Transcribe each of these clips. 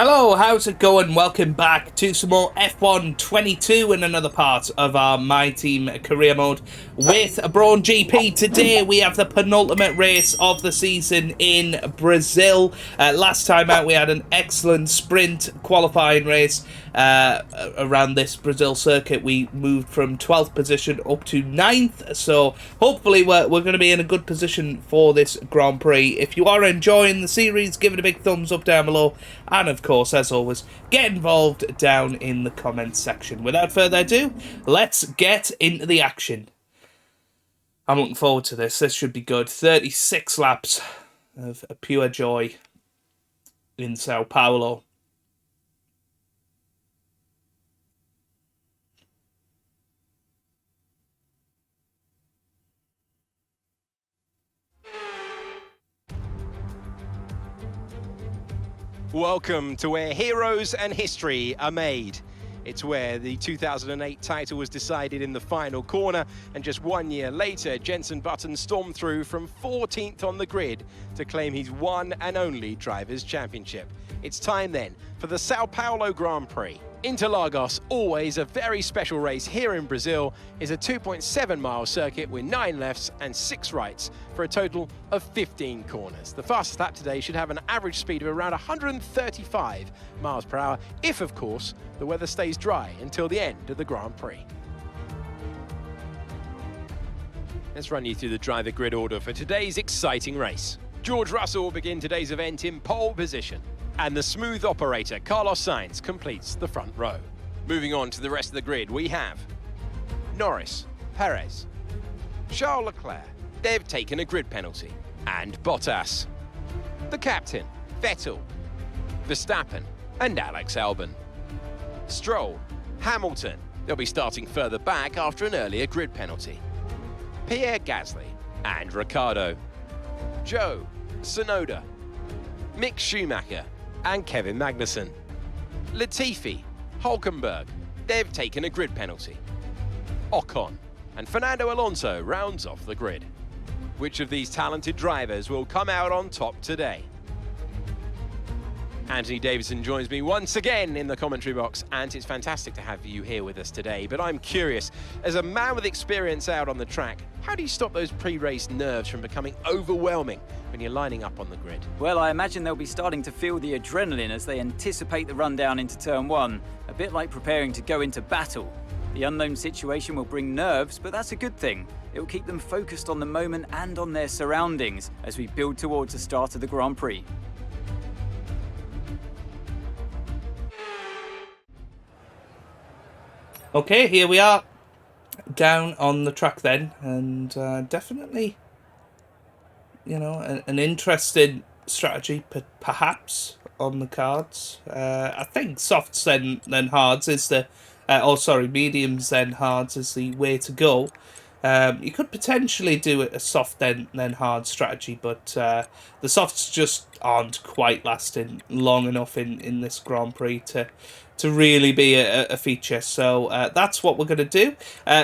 Hello, how's it going? Welcome back to some more F1 22 in another part of our My Team career mode with a Brawn GP. Today we have the penultimate race of the season in Brazil. Last time out we had an excellent sprint qualifying race around this Brazil circuit. We moved from 12th position up to 9th, so hopefully we're going to be in a good position for this Grand Prix. If you are enjoying the series, give it a big thumbs up down below, and of course, as always, get involved down in the comments section. Without further ado, let's get into the action. I'm looking forward to this. This should be good. 36 laps of pure joy in Sao Paulo. Welcome to where heroes and history are made. It's where the 2008 title was decided in the final corner, and just 1 year later, Jenson Button stormed through from 14th on the grid to claim his one and only Drivers' Championship. It's time then for the Sao Paulo Grand Prix. Interlagos, always a very special race here in Brazil, is a 2.7-mile circuit with 9 lefts and 6 rights for a total of 15 corners. The fastest lap today should have an average speed of around 135 miles per hour, if of course the weather stays dry until the end of the Grand Prix. Let's run you through the driver grid order for today's exciting race. George Russell will begin today's event in pole position, and the smooth operator Carlos Sainz completes the front row. Moving on to the rest of the grid, we have Norris, Perez, Charles Leclerc, they've taken a grid penalty, and Bottas. The captain, Vettel, Verstappen, and Alex Albon. Stroll, Hamilton, they'll be starting further back after an earlier grid penalty. Pierre Gasly and Ricciardo. Joe, Tsunoda, Mick Schumacher, and Kevin Magnussen. Latifi, Hulkenberg, they've taken a grid penalty. Ocon and Fernando Alonso rounds off the grid. Which of these talented drivers will come out on top today? Anthony Davidson joins me once again in the commentary box, and it's fantastic to have you here with us today. But I'm curious, as a man with experience out on the track, how do you stop those pre-race nerves from becoming overwhelming when you're lining up on the grid? Well, I imagine they'll be starting to feel the adrenaline as they anticipate the run down into turn one, a bit like preparing to go into battle. The unknown situation will bring nerves, but that's a good thing. It will keep them focused on the moment and on their surroundings as we build towards the start of the Grand Prix. Okay, here we are down on the track then, and definitely, you know, an interesting strategy perhaps on the cards. I think softs then hards is the, mediums then hards is the way to go. You could potentially do a soft then hard strategy, but the softs just aren't quite lasting long enough in this Grand Prix to really be a feature. So that's what we're going to do.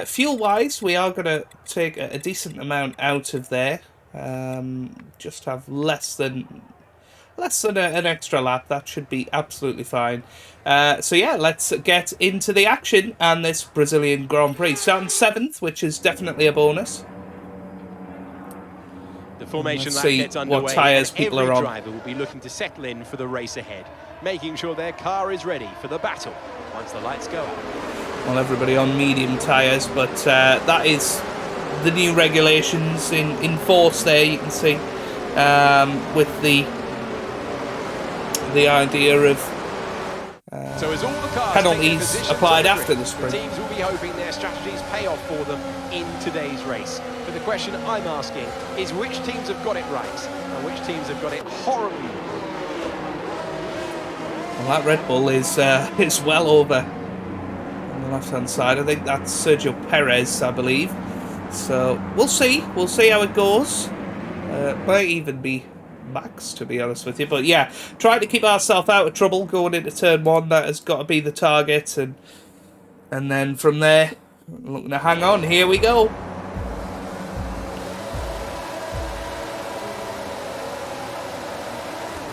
Fuel-wise, we are going to take a decent amount out of there. Just have less than an extra lap. That should be absolutely fine. So yeah, let's get into the action and this Brazilian Grand Prix. Starting 7th, which is definitely a bonus. The formation Let's lap see gets underway, what tyres and people every are on. driver will be looking to settle in for the race ahead, making sure their car is ready for the battle once the lights go out. Well, everybody on medium tyres, but that is the new regulations in force there, you can see, with the idea of So as all the cars penalties take their applied positions on after the the grid, sprint. teams will be hoping their strategies pay off for them in today's race. But the question I'm asking is which teams have got it right and which teams have got it horribly wrong? Well, that Red Bull is well over on the left-hand side. I think that's Sergio Perez, I believe. So we'll see. We'll see how it goes. Might even be Max, to be honest with you. But yeah, trying to keep ourselves out of trouble going into turn one. That has got to be the target, and then from there, looking to hang on. Here we go.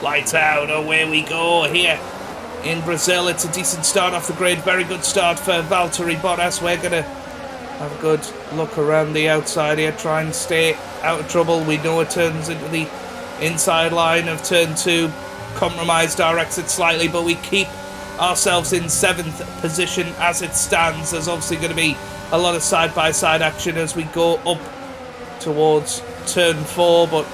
Lights out, away we go here. in Brazil. It's a decent start off the grid. Very good start for Valtteri Bottas. We're going to have a good look around the outside here. Try and stay out of trouble. We know it turns into the inside line of turn 2. Compromise directs it slightly, but we keep ourselves in 7th position as it stands. There's obviously going to be a lot of side-by-side action as we go up towards turn 4, but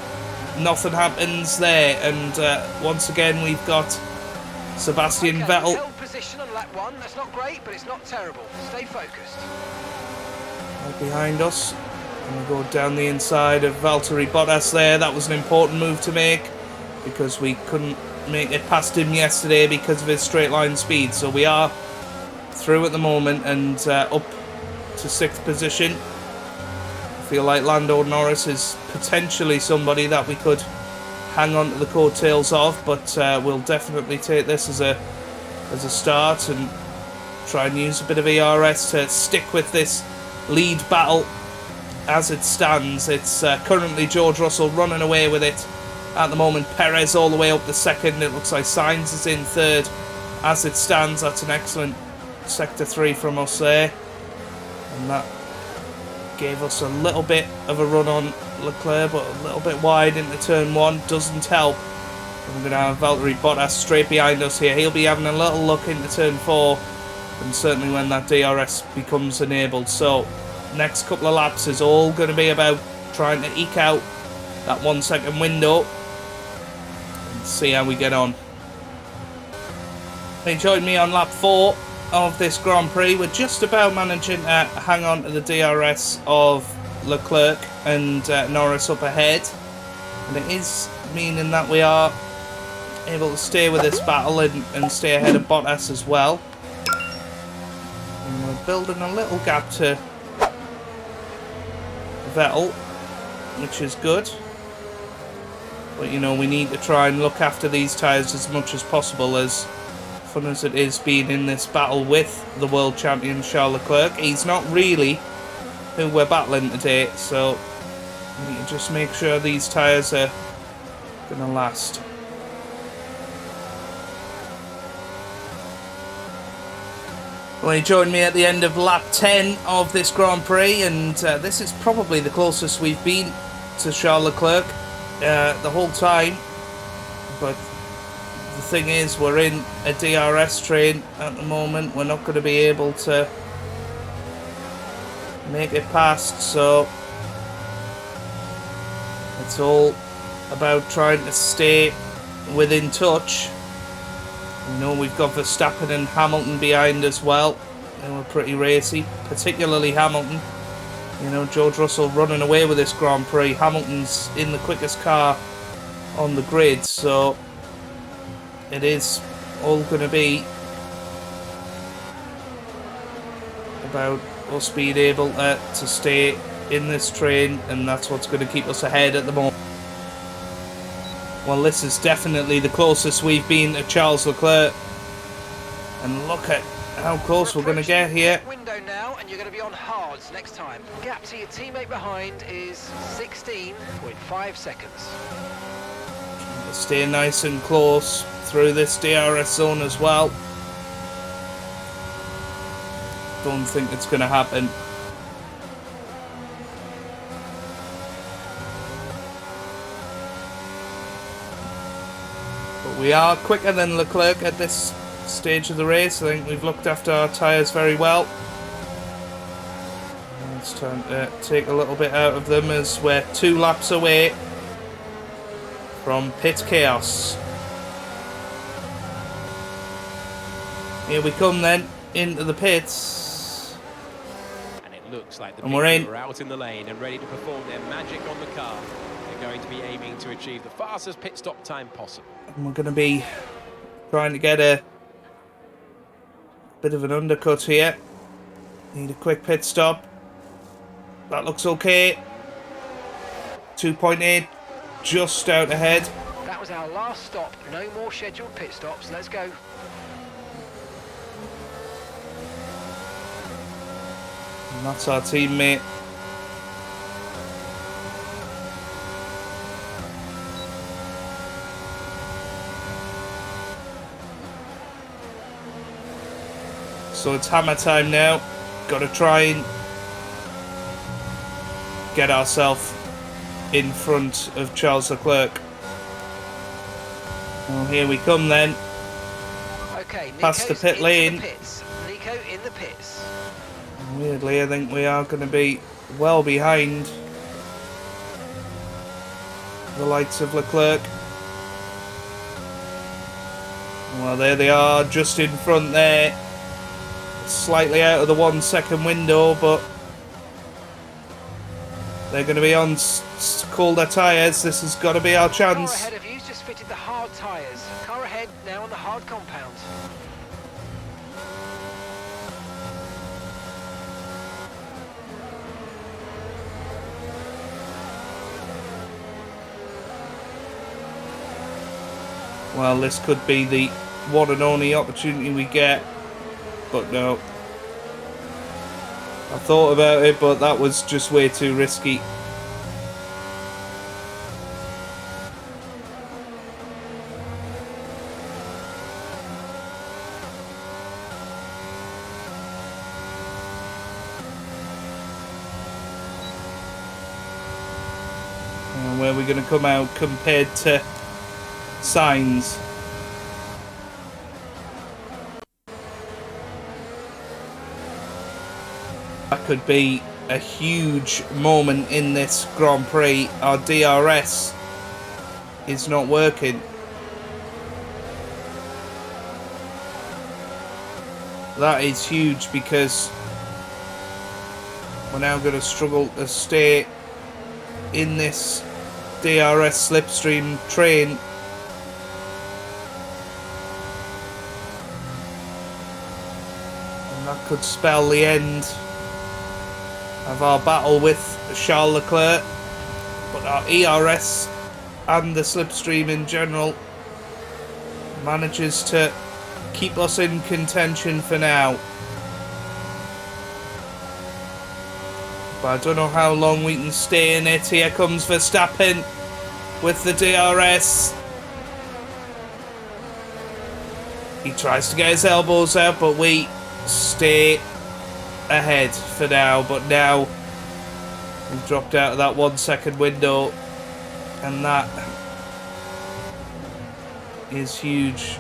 nothing happens there. And once again, we've got Sebastian Vettel. Held position on lap 1. That's not great, but it's not terrible. Stay focused. Right behind us. And we go down the inside of Valtteri Bottas there. That was an important move to make because we couldn't make it past him yesterday because of his straight line speed. So we are through at the moment and up to 6th position. I feel like Lando Norris is potentially somebody that we could hang on to the coattails of, but we'll definitely take this as a start and try and use a bit of ERS to stick with this lead battle as it stands. It's currently George Russell running away with it at the moment. Perez all the way up to 2nd. It looks like Sainz is in 3rd as it stands. That's an excellent sector 3 from us there, and that gave us a little bit of a run on Leclerc, but a little bit wide into turn 1 doesn't help. And we're going to have Valtteri Bottas straight behind us here. He'll be having a little look into turn 4, and certainly when that DRS becomes enabled. So next couple of laps is all going to be about trying to eke out that 1 second window and see how we get on. They joined me on lap 4 of this Grand Prix. We're just about managing to hang on to the DRS of Leclerc and Norris up ahead, and it is meaning that we are able to stay with this battle and stay ahead of Bottas as well. And we're building a little gap to Vettel, which is good, but you know, we need to try and look after these tyres as much as possible. As fun as it is being in this battle with the world champion Charles Leclerc, he's not really who we're battling today, so we need to just make sure these tyres are going to last. Well, he joined me at the end of lap 10 of this Grand Prix, and this is probably the closest we've been to Charles Leclerc the whole time, but the thing is, we're in a DRS train at the moment. We're not going to be able to make it past, so it's all about trying to stay within touch. We know we've got Verstappen and Hamilton behind as well. They were pretty racy, particularly Hamilton. You know, George Russell running away with this Grand Prix. Hamilton's in the quickest car on the grid, so it is all going to be about us being able to stay in this train, and that's what's going to keep us ahead at the moment. Well, this is definitely the closest we've been to Charles Leclerc, and look at how close we're going to get here. Window now, and you're going to be on hards next time. Gap to your teammate behind is 16.5 seconds. Stay nice and close through this DRS zone as well. Don't think it's going to happen. But we are quicker than Leclerc at this stage of the race. I think we've looked after our tyres very well. It's time to take a little bit out of them as we're 2 laps away from pit chaos. Here we come then into the pits, And it looks like the and we're in. people are out in the lane and ready to perform their magic on the car. They're going to be aiming to achieve the fastest pit stop time possible. And we're going to be trying to get a bit of an undercut here. Need a quick pit stop. That looks okay. 2.8 just out ahead. That was our last stop. No more scheduled pit stops. Let's go. And that's our teammate. So it's hammer time now. Got to try and get ourselves in front of Charles Leclerc. Well, here we come then. Okay, Past the pit lane. Nico in the pits. Weirdly, I think we are going to be well behind the likes of Leclerc. Well, there they are, just in front there. Slightly out of the 1 second window, but they're going to be on colder tyres. This has got to be our chance. Car ahead of you's just fitted the hard tyres. Car ahead now on the hard compound. Well, this could be the one and only opportunity we get, but no. I thought about it, but that was just way too risky. And where we're going to come out compared to Sainz. That could be a huge moment in this Grand Prix. Our DRS is not working. That is huge because we're now going to struggle to stay in this DRS slipstream train. And that could spell the end of our battle with Charles Leclerc. But our ERS and the slipstream in general manages to keep us in contention for now. But I don't know how long we can stay in it. Here comes Verstappen with the DRS. He tries to get his elbows out, but we stay ahead for now. But now we've dropped out of that 1 second window, and that is huge.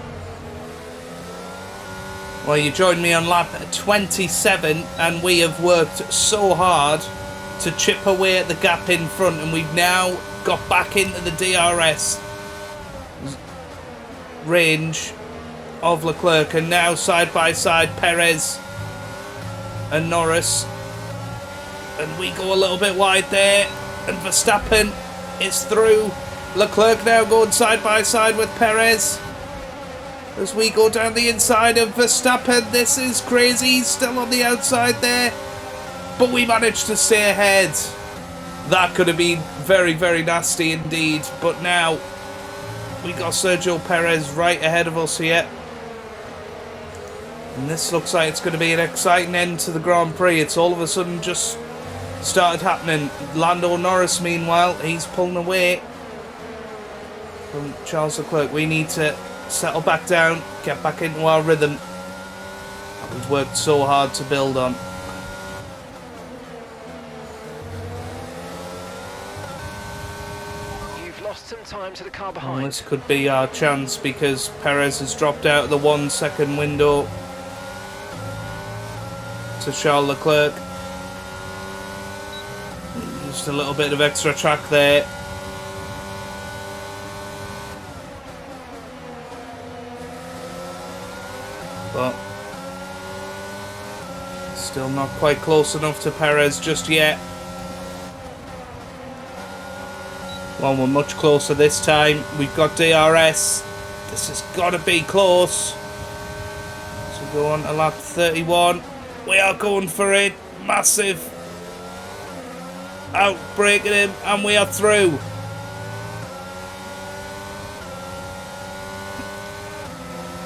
Well, you joined me on lap 27, and we have worked so hard to chip away at the gap in front, and we've now got back into the DRS range of Leclerc, and now side by side Perez and Norris, and we go a little bit wide there, and Verstappen is through. Leclerc now going side by side with Perez as we go down the inside of Verstappen. This is crazy. He's still on the outside there, but we managed to stay ahead. That could have been very, very nasty indeed. But now we got Sergio Perez right ahead of us here, and this looks like it's going to be an exciting end to the Grand Prix. It's all of a sudden just started happening. Lando Norris, meanwhile, he's pulling away from Charles Leclerc. We need to settle back down, get back into our rhythm that we've worked so hard to build on. You've lost some time to the car behind. Well, this could be our chance because Perez has dropped out of the 1 second window to Charles Leclerc. Just a little bit of extra track there. But still not quite close enough to Perez just yet. Well, we're much closer this time. We've got DRS. This has got to be close. So go on to lap 31. We are going for it. Massive. Outbreaking him, and we are through.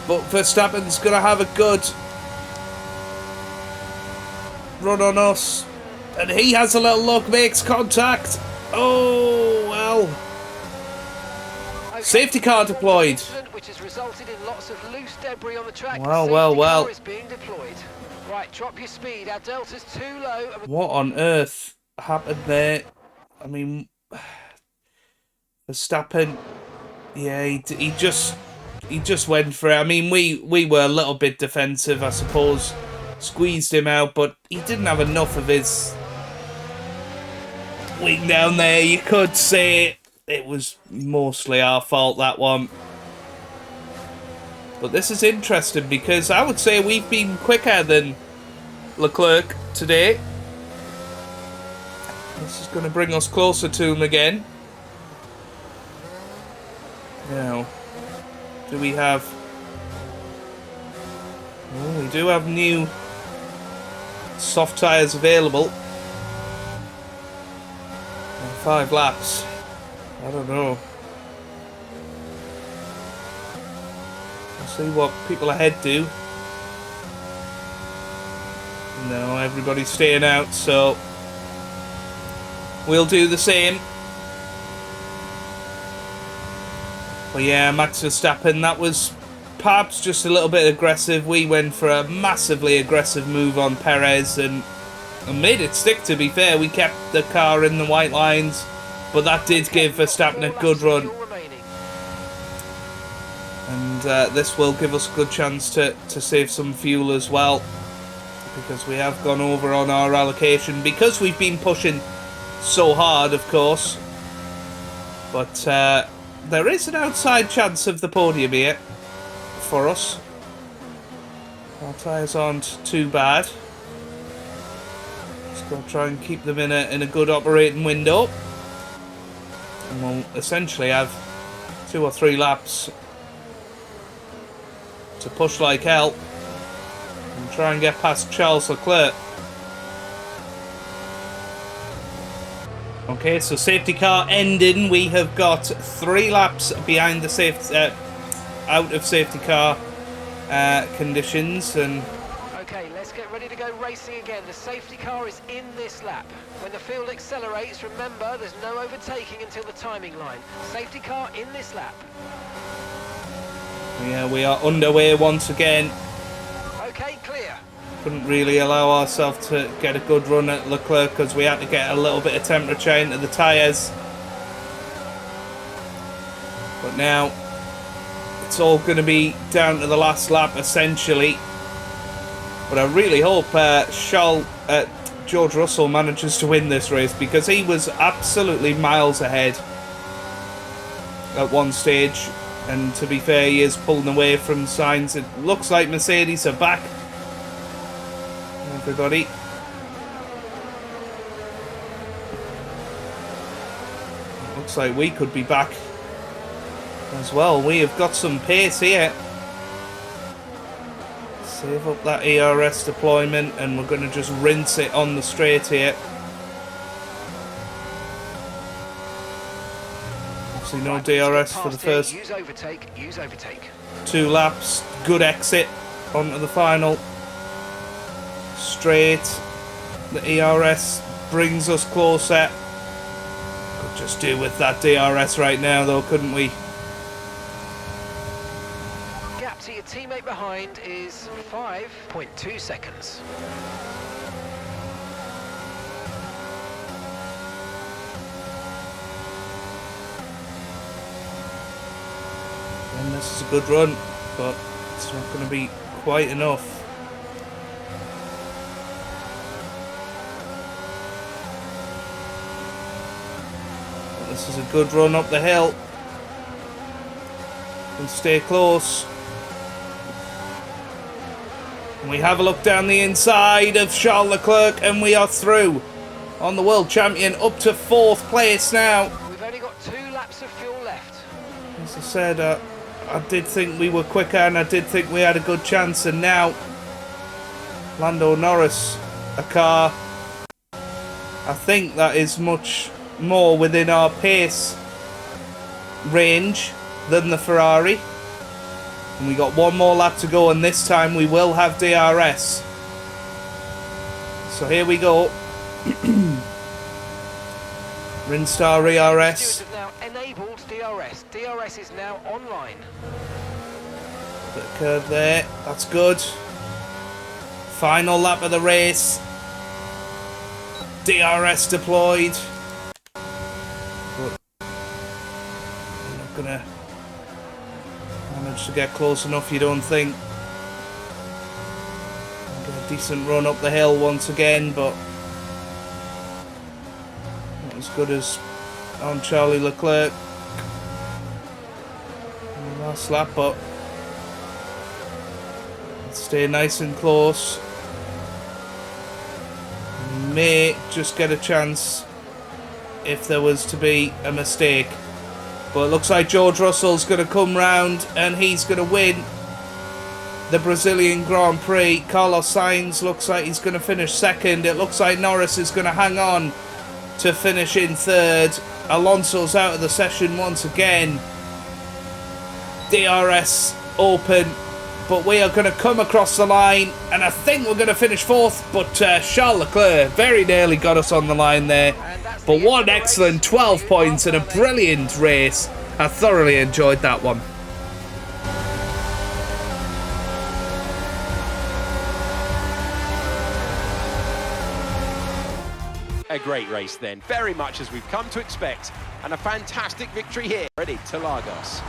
But Verstappen's going to have a good run on us. And he has a little look, makes contact. Oh, well. Okay. Safety car deployed. We're which has resulted in lots of loose debris on the track. Well, The well, safety well. car is being deployed. Right, drop your speed. Our delta's too low. What on earth happened there? I mean, Verstappen, yeah, he just went for it. I mean, we were a little bit defensive, I suppose, squeezed him out, but he didn't have enough of his wing down there. You could say it was mostly our fault, that one. But this is interesting because I would say we've been quicker than Leclerc today. This is going to bring us closer to him again. Now, do we have... Oh, we do have new soft tyres available. And 5 laps. I don't know. We'll see what people ahead do. No, everybody's staying out, so we'll do the same. But yeah, Max Verstappen, that was perhaps just a little bit aggressive. We went for a massively aggressive move on Perez and made it stick, to be fair. We kept the car in the white lines, but that did give Verstappen a good run. And this will give us a good chance to save some fuel as well, because we have gone over on our allocation, because we've been pushing so hard, of course. But there is an outside chance of the podium here for us. Our tyres aren't too bad. Just got to try and keep them in a good operating window. And we'll essentially have 2 or 3 laps to push like hell and try and get past Charles Leclerc. Okay, so safety car ending. We have got 3 laps behind the out of safety car conditions, and okay, let's get ready to go racing again. The safety car is in this lap. When the field accelerates, remember there's no overtaking until the timing line. Safety car in this lap. yeah, we are underway once again. Okay, clear. Couldn't really allow ourselves to get a good run at Leclerc because we had to get a little bit of temperature into the tyres. But now it's all going to be down to the last lap essentially. But I really hope George Russell manages to win this race, because he was absolutely miles ahead at one stage. And to be fair, he is pulling away from Sainz. It looks like Mercedes are back. Everybody. It looks like we could be back as well. We have got some pace here. Save up that ERS deployment and we're going to just rinse it on the straight here. Obviously no DRS for the first use overtake. 2 laps. Good exit onto the final straight. The ERS brings us closer. Could just do with that DRS right now though, couldn't we? Gap to your teammate behind is 5.2 seconds. And this is a good run, but it's not going to be quite enough. This is a good run up the hill. And stay close. And we have a look down the inside of Charles Leclerc, and we are through on the world champion, up to 4th place now. We've only got 2 laps of fuel left. As I said, I did think we were quicker, and I did think we had a good chance, and now Lando Norris, a car I think that is much more within our pace range than the Ferrari. And we got 1 more lap to go, and this time we will have DRS. So here we go. Rinstar ERS. Stewards have now enabled DRS. DRS is now online. Bit of curve there. That's good. Final lap of the race. DRS deployed. But I'm not going to manage to get close enough, you don't think. Get a decent run up the hill once again, but not as good as on Charlie Leclerc in the last lap, but stay nice and close. May just get a chance if there was to be a mistake. But it looks like George Russell's going to come round and he's going to win the Brazilian Grand Prix. Carlos Sainz looks like he's going to finish second. It looks like Norris is going to hang on to finish in third. Alonso's out of the session once again. DRS open. But we are going to come across the line, and I think we're going to finish fourth, but Charles Leclerc very nearly got us on the line there. But what an excellent 12 points and a brilliant race. I thoroughly enjoyed that one. A great race then, very much as we've come to expect, and a fantastic victory here. Ready to Lagos.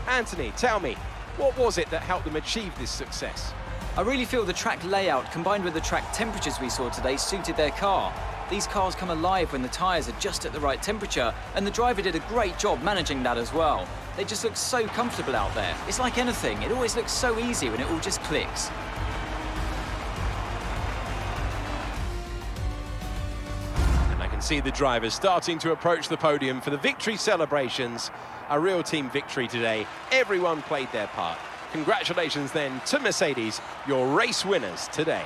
Anthony, tell me, what was it that helped them achieve this success? I really feel the track layout combined with the track temperatures we saw today suited their car. These cars come alive when the tyres are just at the right temperature, and the driver did a great job managing that as well. They just look so comfortable out there. It's like anything, it always looks so easy when it all just clicks. And I can see the drivers starting to approach the podium for the victory celebrations. A real team victory today. Everyone played their part. Congratulations then to Mercedes, your race winners today.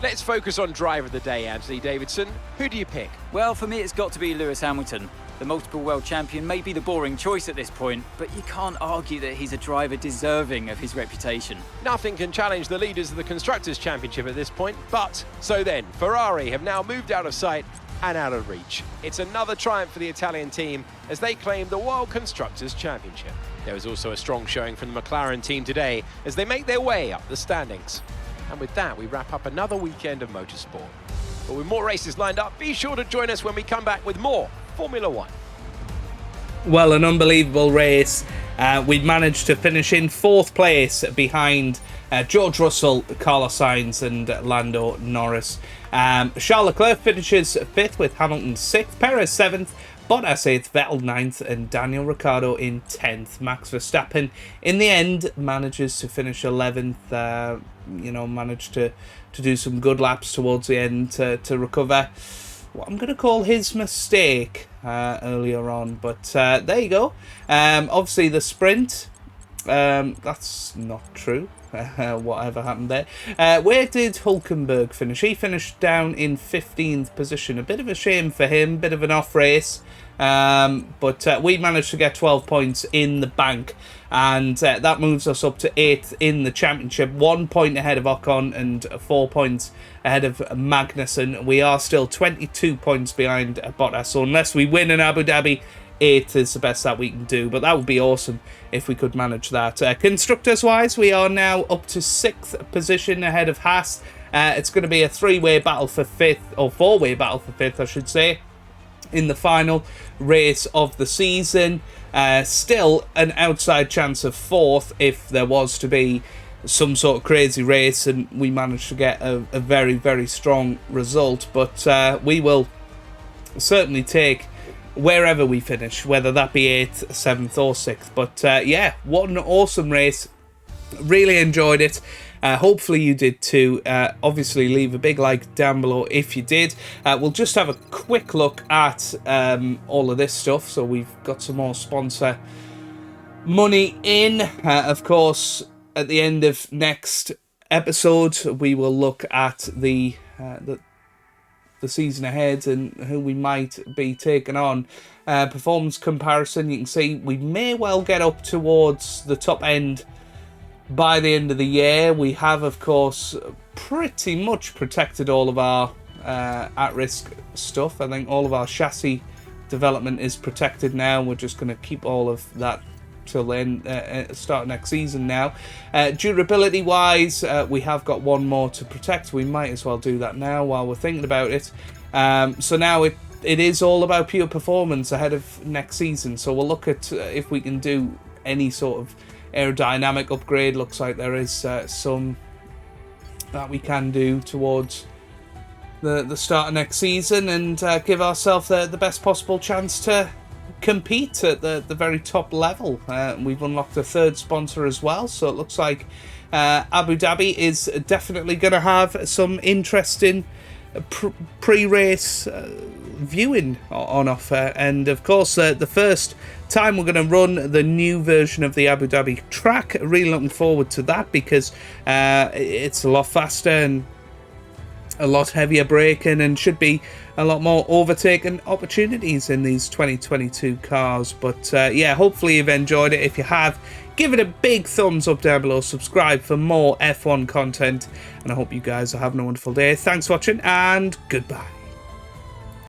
Let's focus on driver of the day, Anthony Davidson. Who do you pick? Well, for me, it's got to be Lewis Hamilton. The multiple world champion may be the boring choice at this point, but you can't argue that he's a driver deserving of his reputation. Nothing can challenge the leaders of the Constructors' Championship at this point, but so then, Ferrari have now moved out of sight and out of reach. It's another triumph for the Italian team as they claim the World Constructors' Championship. There was also a strong showing from the McLaren team today as they make their way up the standings. And with that, we wrap up another weekend of motorsport. But with more races lined up, be sure to join us when we come back with more Formula One. Well, an unbelievable race. We managed to finish in fourth place behind George Russell, Carlos Sainz and Lando Norris. Charles Leclerc finishes fifth with Hamilton sixth, Perez seventh, Bottas 8th, Vettel 9th and Daniel Ricciardo in 10th. Max Verstappen in the end manages to finish 11th, managed to do some good laps towards the end to recover what I'm going to call his mistake earlier on. But there you go. Obviously the sprint, that's not true. Whatever happened there. Where did Hülkenberg finish? He finished down in 15th position. A bit of a shame for him, bit of an off race. But we managed to get 12 points in the bank, and that moves us up to 8th in the championship, 1 point ahead of Ocon and 4 points ahead of Magnussen. We are still 22 points behind Bottas, so unless we win in Abu Dhabi, 8th is the best that we can do, but that would be awesome if we could manage that. Constructors wise, we are now up to 6th position ahead of Haas. It's going to be a 3-way battle for 5th, or 4-way battle for 5th, I should say, in the final race of the season. Still an outside chance of 4th if there was to be some sort of crazy race and we managed to get a very, very strong result, but we will certainly take wherever we finish, whether that be 8th, 7th or 6th. But yeah, what an awesome race. Really enjoyed it. Hopefully you did too. Obviously leave a big like down below if you did. We'll just have a quick look at all of this stuff. So we've got some more sponsor money in. Of course, at the end of next episode, we will look at the season ahead and who we might be taking on. Performance comparison, you can see we may well get up towards the top end by the end of the year. We have, of course, pretty much protected all of our at-risk stuff. I think all of our chassis development is protected now. We're just going to keep all of that till then, start next season now. Durability wise, we have got one more to protect. We might as well do that now while we're thinking about it. So now it is all about pure performance ahead of next season. So we'll look at if we can do any sort of aerodynamic upgrade. Looks like there is some that we can do towards the start of next season, and give ourselves the best possible chance to compete at the very top level. We've unlocked a third sponsor as well, so it looks like Abu Dhabi is definitely going to have some interesting pre-race viewing on offer. And of course, the first time we're going to run the new version of the Abu Dhabi track. Really looking forward to that, because it's a lot faster and a lot heavier braking, and should be a lot more overtaking opportunities in these 2022 cars. But yeah, hopefully you've enjoyed it. If you have, give it a big thumbs up down below, subscribe for more F1 content, and I hope you guys are having a wonderful day. Thanks for watching, and goodbye.